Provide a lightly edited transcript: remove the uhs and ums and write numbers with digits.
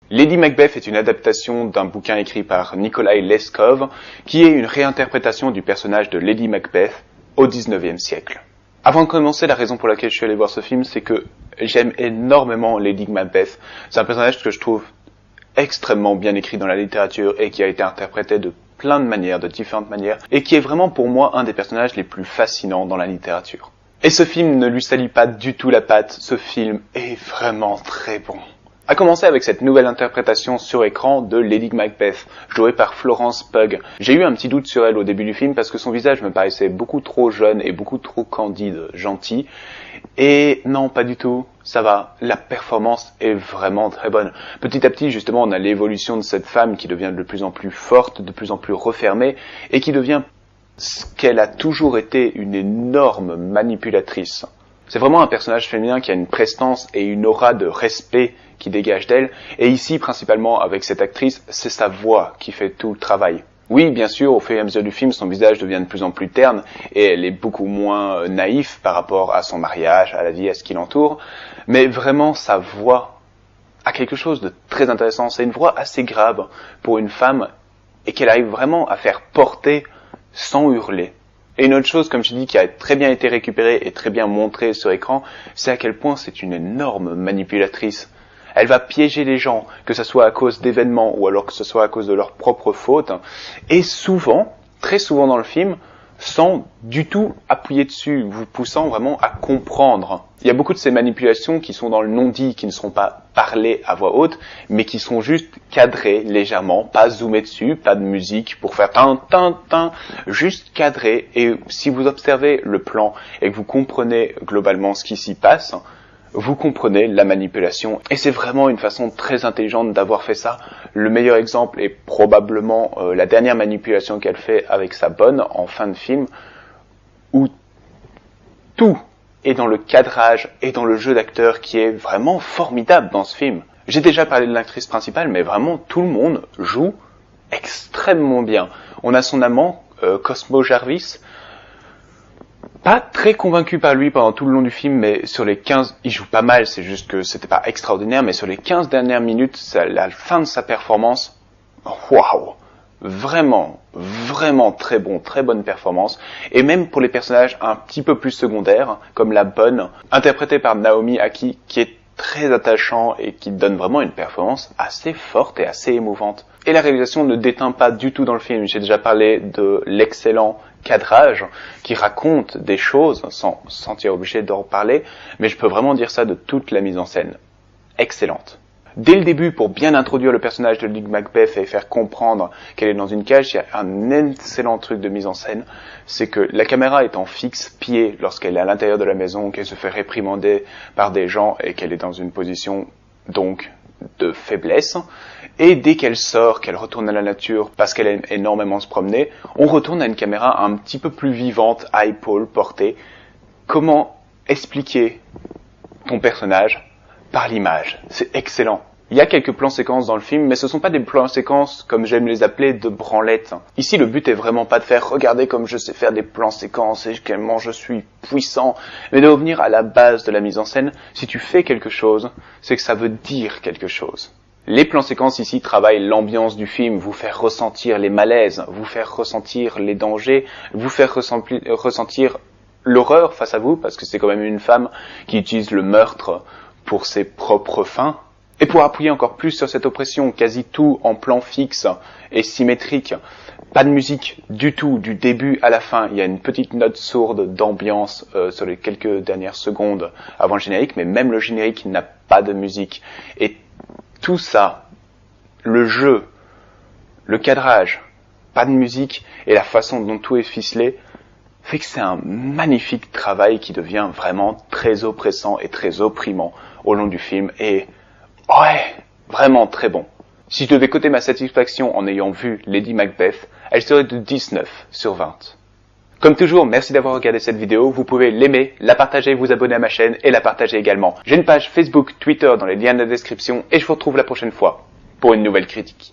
Lady Macbeth est une adaptation d'un bouquin écrit par Nikolai Leskov, qui est une réinterprétation du personnage de Lady Macbeth au XIXe siècle. Avant de commencer, la raison pour laquelle je suis allé voir ce film, c'est que j'aime énormément Lady Macbeth. C'est un personnage que je trouve extrêmement bien écrit dans la littérature et qui a été interprété de plein de manières, de différentes manières, et qui est vraiment pour moi un des personnages les plus fascinants dans la littérature. Et ce film ne lui salit pas du tout la patte, ce film est vraiment très bon. A commencer avec cette nouvelle interprétation sur écran de Lady Macbeth, jouée par Florence Pugh. J'ai eu un petit doute sur elle au début du film parce que son visage me paraissait beaucoup trop jeune et beaucoup trop candide, gentil. Et non, pas du tout, ça va, la performance est vraiment très bonne. Petit à petit, justement, on a l'évolution de cette femme qui devient de plus en plus forte, de plus en plus refermée, et qui devient ce qu'elle a toujours été, une énorme manipulatrice. C'est vraiment un personnage féminin qui a une prestance et une aura de respect qui dégage d'elle, et ici, principalement avec cette actrice, c'est sa voix qui fait tout le travail. Oui, bien sûr, au fur et à mesure du film, son visage devient de plus en plus terne, et elle est beaucoup moins naïve par rapport à son mariage, à la vie, à ce qui l'entoure, mais vraiment, sa voix a quelque chose de très intéressant. C'est une voix assez grave pour une femme, et qu'elle arrive vraiment à faire porter sans hurler. Et une autre chose, comme je dis, qui a très bien été récupérée et très bien montrée sur écran, c'est à quel point c'est une énorme manipulatrice. Elle va piéger les gens, que ce soit à cause d'événements ou alors que ce soit à cause de leur propre faute, et souvent, très souvent dans le film, sans du tout appuyer dessus, vous poussant vraiment à comprendre. Il y a beaucoup de ces manipulations qui sont dans le non-dit, qui ne seront pas parlées à voix haute, mais qui sont juste cadrées légèrement, pas zoomées dessus, pas de musique pour faire tin, tin, tin, juste cadrées. Et si vous observez le plan et que vous comprenez globalement ce qui s'y passe, vous comprenez la manipulation. Et c'est vraiment une façon très intelligente d'avoir fait ça. Le meilleur exemple est probablement la dernière manipulation qu'elle fait avec sa bonne en fin de film, où tout est dans le cadrage et dans le jeu d'acteur qui est vraiment formidable dans ce film. J'ai déjà parlé de l'actrice principale, mais vraiment tout le monde joue extrêmement bien. On a son amant, Cosmo Jarvis, pas très convaincu par lui pendant tout le long du film, mais sur les 15, il joue pas mal, c'est juste que c'était pas extraordinaire, mais sur les 15 dernières minutes, à la fin de sa performance, waouh! Vraiment, vraiment très bon, très bonne performance. Et même pour les personnages un petit peu plus secondaires, comme la bonne, interprétée par Naomi Ackie, qui est très attachant et qui donne vraiment une performance assez forte et assez émouvante. Et la réalisation ne déteint pas du tout dans le film. J'ai déjà parlé de l'excellent cadrage qui raconte des choses sans sentir obligé d'en parler, mais je peux vraiment dire ça de toute la mise en scène. Excellente. Dès le début, pour bien introduire le personnage de Lady Macbeth et faire comprendre qu'elle est dans une cage, il y a un excellent truc de mise en scène, c'est que la caméra est en fixe pied lorsqu'elle est à l'intérieur de la maison, qu'elle se fait réprimander par des gens et qu'elle est dans une position donc de faiblesse, et dès qu'elle sort, qu'elle retourne à la nature parce qu'elle aime énormément se promener, on retourne à une caméra un petit peu plus vivante, à épaules portées. Comment expliquer ton personnage par l'image? C'est excellent. Il y a quelques plans séquences dans le film, mais ce sont pas des plans séquences, comme j'aime les appeler, de branlette. Ici, le but est vraiment pas de faire « regardez comme je sais faire des plans séquences et comment je suis puissant », mais de revenir à la base de la mise en scène. Si tu fais quelque chose, c'est que ça veut dire quelque chose. Les plans séquences ici travaillent l'ambiance du film, vous faire ressentir les malaises, vous faire ressentir les dangers, vous faire ressentir l'horreur face à vous, parce que c'est quand même une femme qui utilise le meurtre pour ses propres fins. Et pour appuyer encore plus sur cette oppression, quasi tout en plan fixe et symétrique, pas de musique du tout, du début à la fin. Il y a une petite note sourde d'ambiance sur les quelques dernières secondes avant le générique, mais même le générique n'a pas de musique. Et tout ça, le jeu, le cadrage, pas de musique et la façon dont tout est ficelé, fait que c'est un magnifique travail qui devient vraiment très oppressant et très opprimant au long du film. Et ouais, vraiment très bon. Si je devais coter ma satisfaction en ayant vu Lady Macbeth, elle serait de 19 sur 20. Comme toujours, merci d'avoir regardé cette vidéo. Vous pouvez l'aimer, la partager, vous abonner à ma chaîne et la partager également. J'ai une page Facebook, Twitter dans les liens de la description et je vous retrouve la prochaine fois pour une nouvelle critique.